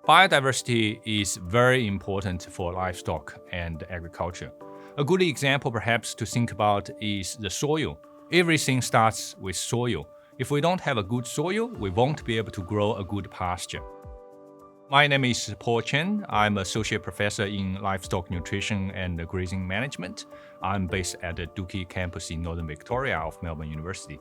Biodiversity is very important for livestock and agriculture. A good example perhaps to think about is the soil. Everything starts with soil. If we don't have a good soil, we won't be able to grow a good pasture. My name is Paul Cheng. I'm Associate Professor in Livestock Nutrition and Grazing Management. I'm based at the Dookie campus in Northern Victoria of Melbourne University.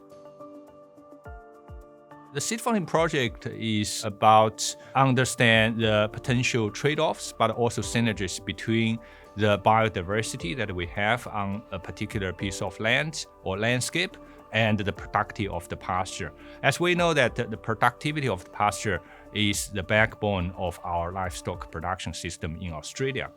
The seed funding project is about understand the potential trade-offs, but also synergies between the biodiversity that we have on a particular piece of land or landscape and the productivity of the pasture. As we know that the productivity of the pasture is the backbone of our livestock production system in Australia.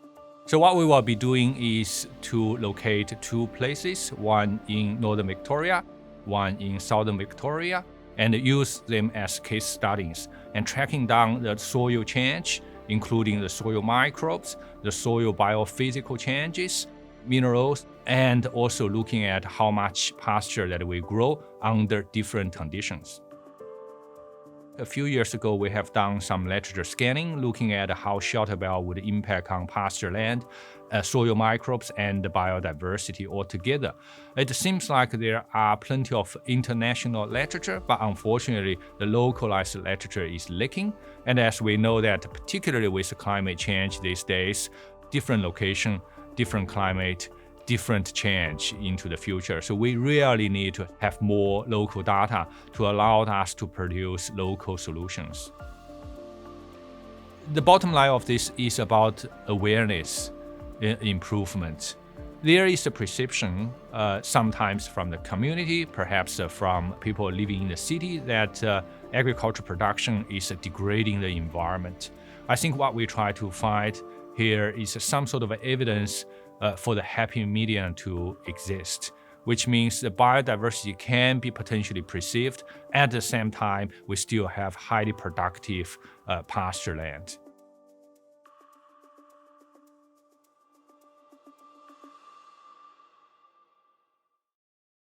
So what we will be doing is to locate two places, one in Northern Victoria, one in Southern Victoria, and use them as case studies and tracking down the soil change, including the soil microbes, the soil biophysical changes, minerals, and also looking at how much pasture that we grow under different conditions. A few years ago, we have done some literature scanning, looking at how shelterbelt would impact on pasture land, soil microbes, and biodiversity altogether. It seems like there are plenty of international literature, but unfortunately, the localized literature is lacking. And as we know that, particularly with climate change these days, different location, different climate, different change into the future. So we really need to have more local data to allow us to produce local solutions. The bottom line of this is about awareness improvement. There is a perception, sometimes from the community, perhaps from people living in the city, that agricultural production is degrading the environment. I think what we try to find here is some sort of evidence for the happy medium to exist, which means the biodiversity can be potentially preserved. At the same time, we still have highly productive pasture land.